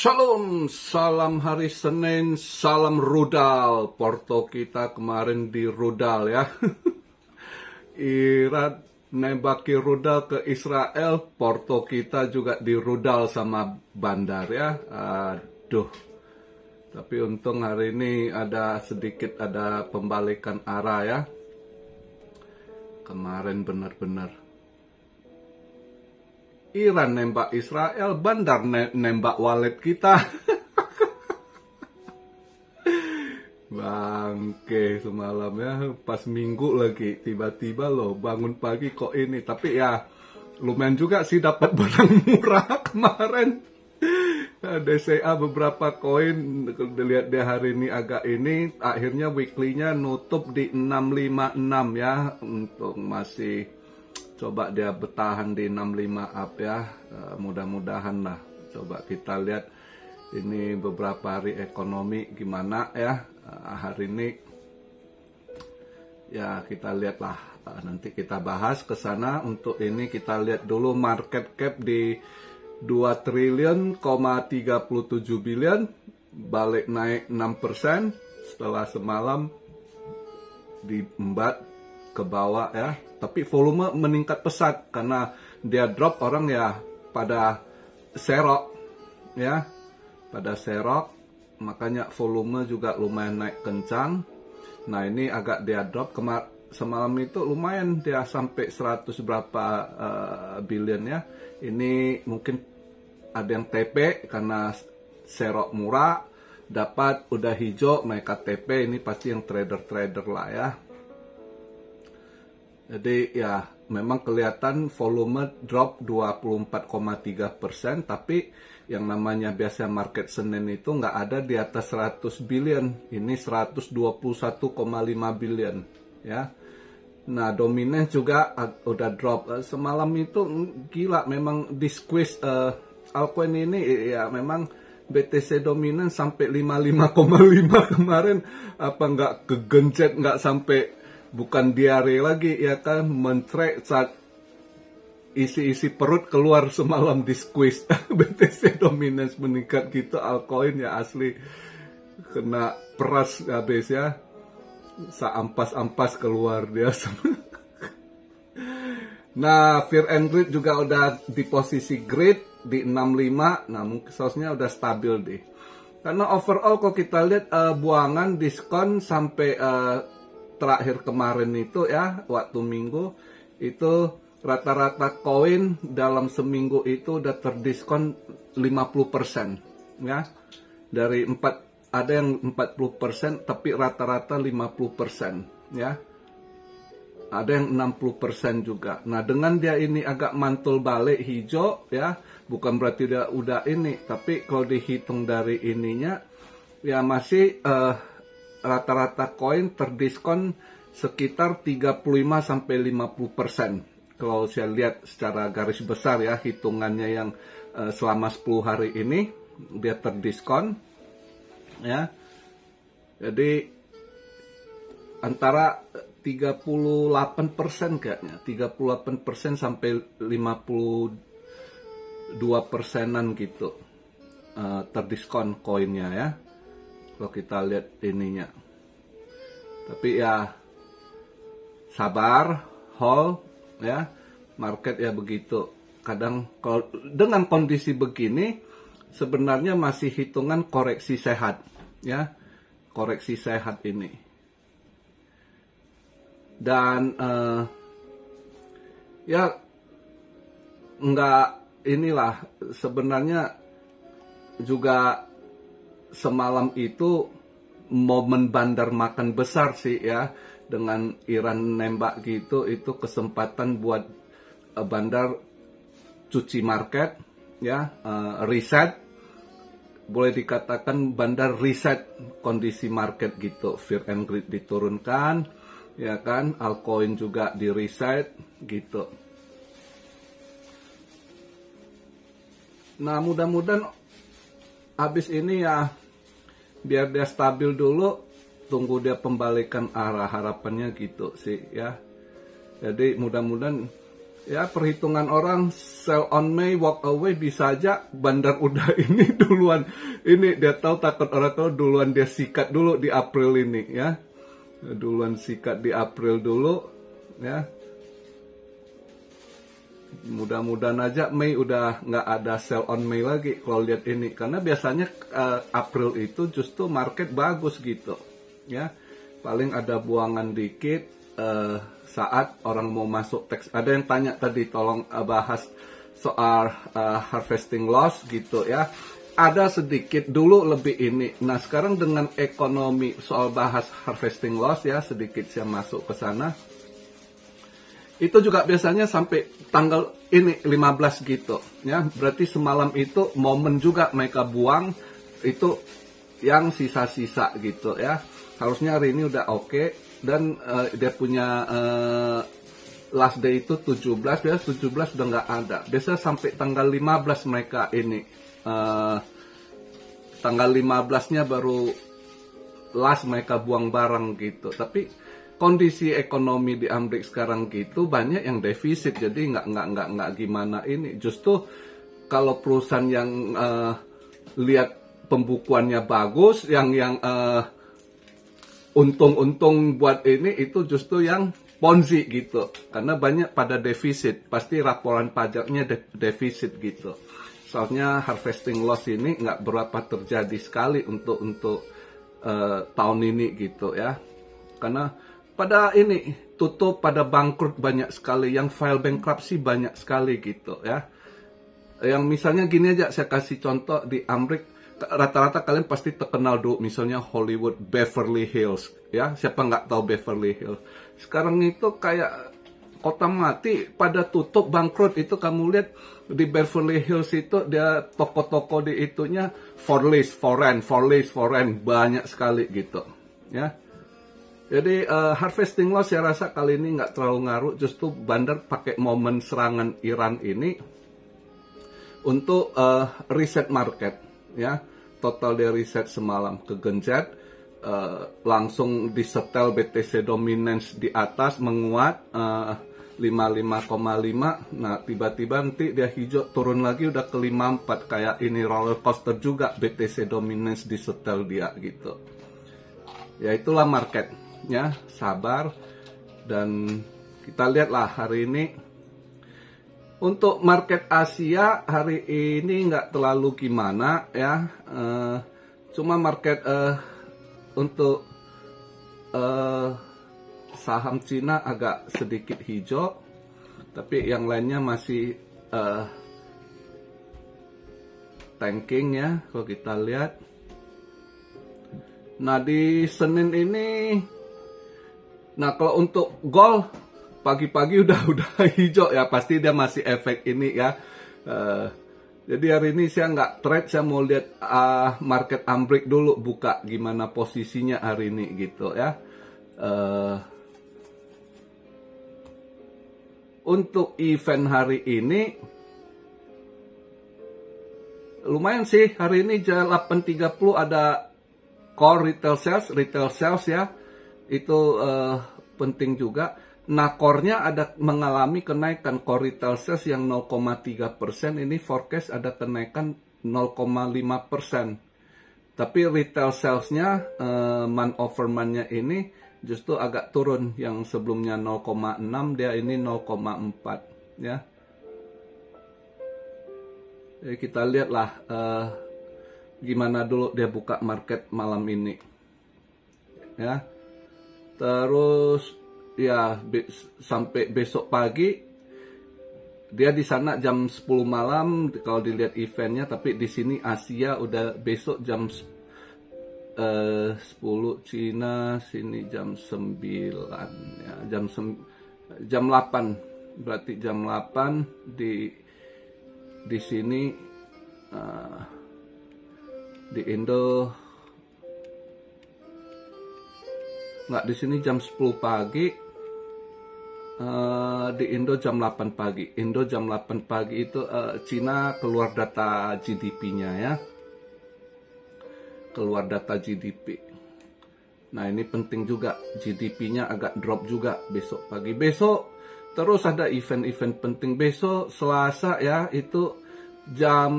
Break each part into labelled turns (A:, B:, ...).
A: Shalom, salam hari Senin, salam rudal. Porto kita kemarin di rudal ya. Iran nembaki rudal ke Israel, Porto kita juga di rudal sama bandar ya. Aduh. Tapi untung hari ini ada pembalikan arah ya. Kemarin benar-benar Iran nembak Israel, bandar nembak walet kita. Bangke semalam ya, pas minggu lagi tiba-tiba loh bangun pagi kok ini. Tapi ya lumayan juga sih dapat barang murah kemarin. DCA beberapa koin, dilihat di hari ini agak ini, akhirnya weekly-nya nutup di 656 ya, untuk masih coba dia bertahan di 65 up ya, mudah-mudahan lah. Coba kita lihat ini beberapa hari ekonomi gimana ya, hari ini ya kita lihat lah, nanti kita bahas ke sana. Untuk ini kita lihat dulu market cap di 2 triliun, 37 billion, balik naik 6% setelah semalam diembat ke bawah ya. Tapi volume meningkat pesat karena dia drop, orang ya pada serok ya, makanya volume juga lumayan naik kencang. Nah ini agak dia drop, semalam itu lumayan dia sampai 100 berapa billion ya. Ini mungkin ada yang TP karena serok murah, dapat udah hijau mereka TP, ini pasti yang trader lah ya. Jadi ya memang kelihatan volume drop 24,3%, tapi yang namanya biasa market Senin itu nggak ada di atas 100 billion, ini 121,5 billion ya. Nah dominan juga udah drop semalam itu gila, memang di squeeze altcoin ini ya. Memang BTC dominan sampai 55,5 kemarin, apa nggak kegencet, nggak sampai, bukan diare lagi ya kan, mentrek saat isi perut keluar semalam di squeeze. BTC dominance meningkat gitu, altcoin ya asli kena peras habis ya, seampas-ampas keluar dia. Nah Fear and Greed juga udah di posisi great di 65. Nah mungkin sausnya udah stabil deh, karena overall kalau kita lihat buangan diskon sampai terakhir kemarin itu ya, waktu minggu itu rata-rata koin dalam seminggu itu udah terdiskon 50% ya. Dari ada yang 40%, tapi rata-rata 50% ya. Ada yang 60% juga. Nah dengan dia ini agak mantul balik hijau ya, bukan berarti dia udah ini, tapi kalau dihitung dari ininya ya masih rata-rata koin terdiskon sekitar 35-50%. Kalau saya lihat secara garis besar ya, hitungannya yang selama 10 hari ini dia terdiskon ya. Jadi antara 38% kayaknya, 38% sampai 52%-an gitu terdiskon koinnya ya, kalau kita lihat ininya. Tapi ya sabar, hold ya, market ya begitu. Kadang kalau dengan kondisi begini sebenarnya masih hitungan koreksi sehat ya, koreksi sehat ini. Dan ya enggak, inilah sebenarnya juga semalam itu momen bandar makan besar sih ya, dengan Iran nembak gitu, itu kesempatan buat bandar cuci market ya, reset, boleh dikatakan bandar reset kondisi market gitu. Fear and Greed diturunkan ya kan, altcoin juga di reset gitu. Nah mudah-mudahan habis ini ya, biar dia stabil dulu, tunggu dia pembalikan arah, harapannya gitu sih ya. Jadi mudah-mudahan Ya, perhitungan orang sell on May, walk away, bisa aja bandar udah ini duluan. Ini dia tahu, takut orang tahu, duluan dia sikat dulu di April ini ya. Duluan sikat di April dulu ya. Mudah-mudahan aja Mei udah nggak ada sell on May lagi kalau lihat ini. Karena biasanya April itu justru market bagus gitu ya. Paling ada buangan dikit saat orang mau masuk teks. Ada yang tanya tadi, tolong bahas soal harvesting loss gitu ya. Ada sedikit dulu lebih ini. Nah sekarang dengan ekonomi soal bahas harvesting loss ya, sedikit saya masuk ke sana. Itu juga biasanya sampai tanggal ini 15 gitu ya. Berarti semalam itu momen juga mereka buang itu yang sisa-sisa gitu ya. Harusnya hari ini udah oke. Dan dia punya last day itu 17, ya 17 udah nggak ada. Biasanya sampai tanggal 15 mereka ini. Tanggal 15-nya baru last mereka buang barang gitu. Tapi kondisi ekonomi di Amerika sekarang gitu banyak yang defisit. Jadi nggak gimana ini. Justru kalau perusahaan yang lihat pembukuannya bagus, yang untung-untung buat ini itu justru yang ponzi gitu. Karena banyak pada defisit. Pasti laporan pajaknya defisit gitu. Soalnya harvesting loss ini nggak berapa terjadi sekali untuk tahun ini gitu ya. Karena pada ini tutup, pada bangkrut banyak sekali. Yang file bankruptcy banyak sekali gitu ya. Yang misalnya gini aja, saya kasih contoh di Amerika. Rata-rata kalian pasti terkenal dulu, misalnya Hollywood, Beverly Hills, ya siapa nggak tahu Beverly Hills. Sekarang itu kayak kota mati, pada tutup bangkrut. Itu kamu lihat di Beverly Hills itu dia toko-toko di itunya for lease, for rent, banyak sekali gitu, ya. Jadi harvesting loss saya rasa kali ini nggak terlalu ngaruh, justru bandar pakai momen serangan Iran ini untuk reset market. Ya, total dari reset semalam kegenjat, langsung disetel BTC dominance di atas menguat 55,5. Nah tiba-tiba nanti dia hijau turun lagi udah ke 54, kayak ini roller coaster juga BTC dominance disetel dia gitu. Ya itulah marketnya, sabar dan kita lihatlah hari ini. Untuk market Asia hari ini nggak terlalu gimana ya, cuma market untuk saham Cina agak sedikit hijau, tapi yang lainnya masih tanking ya kalau kita lihat. Nah di Senin ini, nah kalau untuk gold pagi-pagi udah hijau ya, pasti dia masih efek ini ya. Jadi hari ini saya nggak trade, saya mau lihat market Amerika dulu buka gimana posisinya hari ini gitu ya. Untuk event hari ini lumayan sih, hari ini jam 8.30 ada core retail sales ya, itu penting juga. Nah, core-nya ada mengalami kenaikan, core retail sales yang 0,3%, ini forecast ada kenaikan 0,5%. Tapi retail sales-nya, month over month-nya ini justru agak turun, yang sebelumnya 0,6, dia ini 0,4 ya. Jadi kita lihatlah gimana dulu dia buka market malam ini ya. Terus ya sampai besok pagi dia di sana jam 10 malam kalau dilihat eventnya, tapi di sini Asia udah besok jam 10 Cina, sini jam 9 ya, jam 8, berarti jam 8 di sini di Indo. Nggak, di sini jam 10 pagi, di Indo jam 8 pagi. Indo jam 8 pagi itu Cina keluar data GDP-nya ya. Keluar data GDP. Nah ini penting juga, GDP-nya agak drop juga besok pagi. Besok Terus ada event-event penting besok Selasa ya, itu jam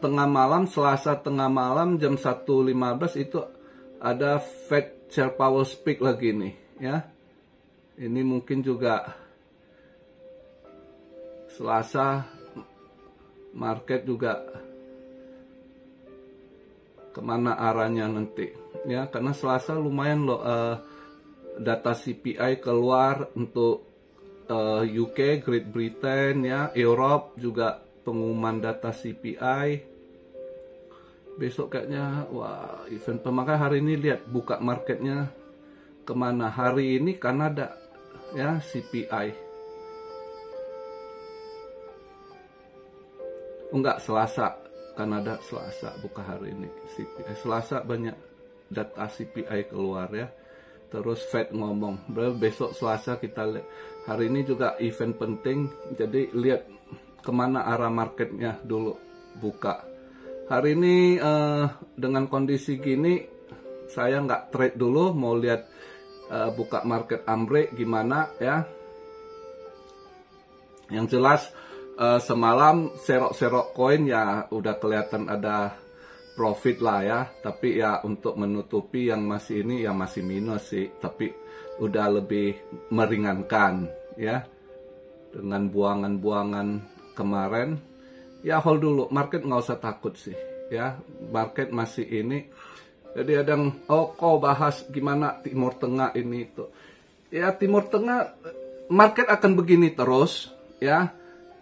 A: tengah malam, Selasa tengah malam jam 1.15 itu ada Fed Chair Powell speak lagi nih ya. Ini mungkin juga Selasa market juga kemana arahnya nanti ya, karena Selasa lumayan loh data CPI keluar untuk UK, Great Britain ya, Europe juga pengumuman data CPI besok kayaknya. Wah, event pemakai hari ini lihat buka marketnya kemana hari ini, Kanada ya, CPI. Enggak, Selasa, Kanada Selasa buka hari ini CPI. Selasa banyak data CPI keluar ya. Terus Fed ngomong. Besok Selasa kita lihat. Hari ini juga event penting. Jadi lihat kemana arah marketnya dulu buka. Hari ini dengan kondisi gini saya nggak trade dulu. Mau lihat buka market Ambre gimana ya. Yang jelas semalam serok-serok koin ya udah kelihatan ada profit lah ya, tapi ya untuk menutupi yang masih ini ya masih minus sih, tapi udah lebih meringankan ya dengan buangan-buangan kemarin. Ya hold dulu, market nggak usah takut sih ya, market masih ini. Jadi ada yang kau bahas gimana Timur Tengah ini itu ya, Timur Tengah market akan begini terus ya.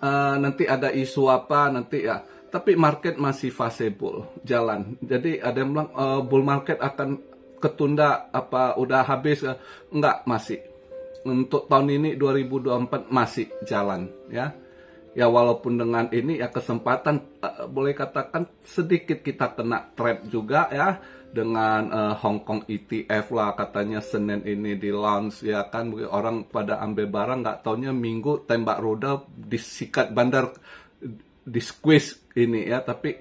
A: Nanti ada isu apa nanti ya, tapi market masih fase bull jalan. Jadi ada yang bilang bull market akan ketunda apa udah habis, enggak, masih untuk tahun ini 2024 masih jalan ya. Ya walaupun dengan ini ya kesempatan boleh katakan sedikit kita kena trap juga ya, dengan Hong Kong ETF lah katanya Senin ini di launch ya kan, orang pada ambil barang nggak taunya Minggu tembak rudal disikat bandar, di squeeze ini ya. Tapi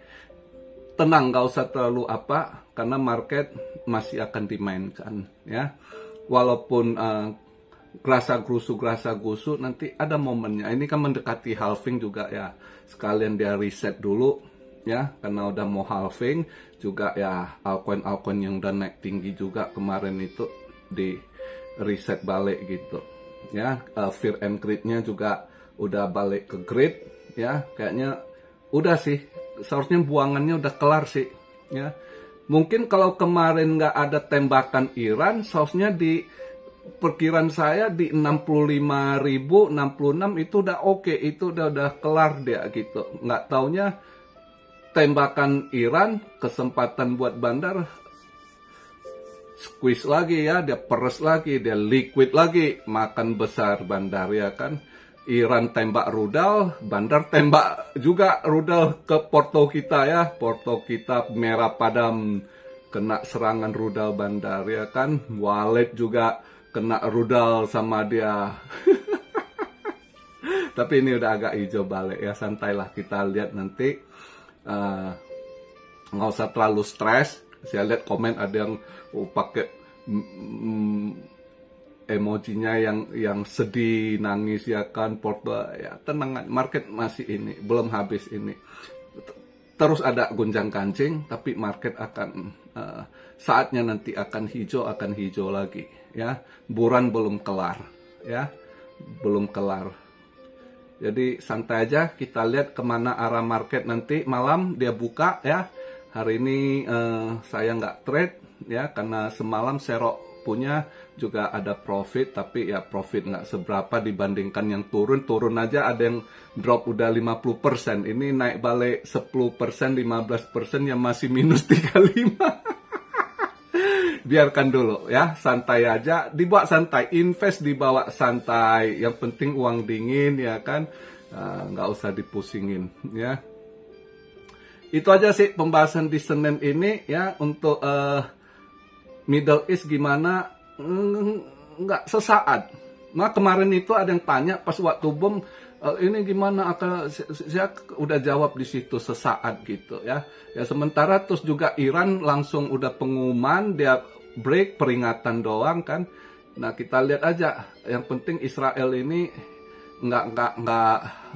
A: tenang, nggak usah terlalu apa, karena market masih akan dimainkan ya, walaupun gerasa gusu nanti ada momennya. Ini kan mendekati halving juga ya, sekalian dia reset dulu ya, karena udah mau halving juga ya. Altcoin yang udah naik tinggi juga kemarin itu di reset balik gitu ya. Fear and Greed-nya juga udah balik ke greed ya, kayaknya udah sih, seharusnya buangannya udah kelar sih ya. Mungkin kalau kemarin nggak ada tembakan Iran, seharusnya di perkiraan saya di 65.000, 66 itu udah oke, itu udah kelar dia gitu. Nggak taunya tembakan Iran, kesempatan buat bandar squeeze lagi ya, dia peres lagi, dia liquid lagi, makan besar bandar ya kan. Iran tembak rudal, bandar tembak juga rudal ke porto kita ya, porto kita merah padam, kena serangan rudal bandar ya kan. Wallet juga kena rudal sama dia. Tapi ini udah agak hijau balik ya, santailah kita lihat nanti. Nggak usah terlalu stres. Saya lihat komen ada yang pakai emojinya yang sedih, nangis ya kan, porto ya. Tenang, market masih ini, belum habis ini. Terus ada gonjang kancing, tapi market akan saatnya nanti akan hijau lagi ya. Buran belum kelar ya, belum kelar. Jadi santai aja, kita lihat kemana arah market nanti malam dia buka ya. Hari ini saya nggak trade ya, karena semalam serok punya juga ada profit, tapi ya profit nggak seberapa dibandingkan yang turun aja ada yang drop udah 50%, ini naik balik 10%, 15% yang masih minus 35%. Biarkan dulu ya, santai aja, dibawa santai, invest dibawa santai, yang penting uang dingin ya kan, nggak usah dipusingin ya. Itu aja sih pembahasan di Senin ini ya. Untuk Middle East gimana, nggak sesaat. Nah kemarin itu ada yang tanya pas waktu bom, ini gimana, saya udah jawab di situ sesaat gitu ya. Ya sementara terus juga Iran langsung udah pengumuman dia break, peringatan doang kan. Nah, kita lihat aja. Yang penting Israel ini nggak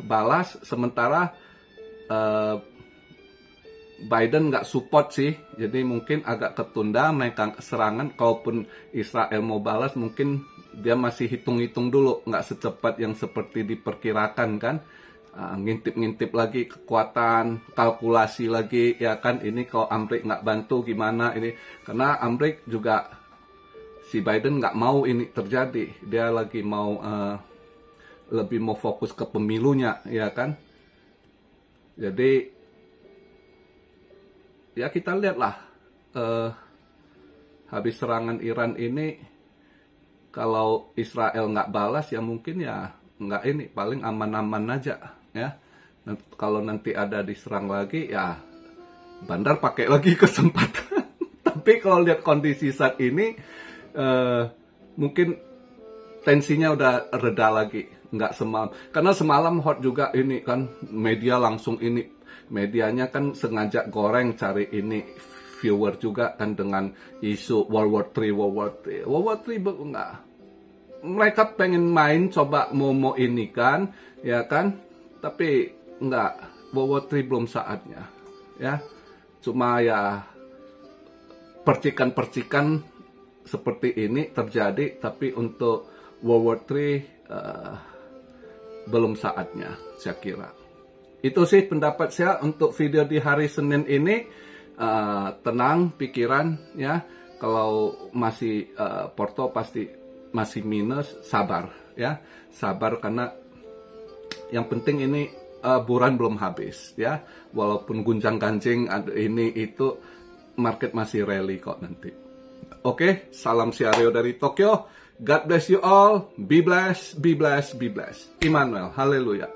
A: balas, sementara Biden nggak support sih, jadi mungkin agak ketunda mereka serangan. Kalaupun Israel mau balas, mungkin dia masih hitung-hitung dulu, nggak secepat yang seperti diperkirakan kan. Ngintip-ngintip lagi kekuatan, kalkulasi lagi, ya kan. Ini kalau Amerika nggak bantu gimana ini, karena Amerika juga, si Biden nggak mau ini terjadi, dia lagi mau lebih mau fokus ke pemilunya, ya kan. Jadi ya kita lihatlah, habis serangan Iran ini, kalau Israel nggak balas ya mungkin ya nggak ini, paling aman-aman aja ya. Kalau nanti ada diserang lagi ya bandar pakai lagi kesempatan. Tapi kalau lihat kondisi saat ini, mungkin tensinya udah reda lagi, nggak semalam. Karena semalam hot juga ini kan, media langsung ini. Medianya kan sengaja goreng cari ini viewer juga kan dengan isu World War III. World War III enggak. Mereka pengen main, coba mau ini kan, ya kan. Tapi enggak, World War III belum saatnya, ya. Cuma ya percikan-percikan seperti ini terjadi, tapi untuk World War III belum saatnya, saya kira. Itu sih pendapat saya untuk video di hari Senin ini. Tenang pikiran ya. Kalau masih Porto pasti masih minus, sabar ya. Sabar, karena yang penting ini bulan belum habis ya. Walaupun gunjang-ganjing ini itu, market masih rally kok nanti. Oke, salam siario dari Tokyo. God bless you all. Be blessed, be blessed, be blessed. Immanuel, haleluya.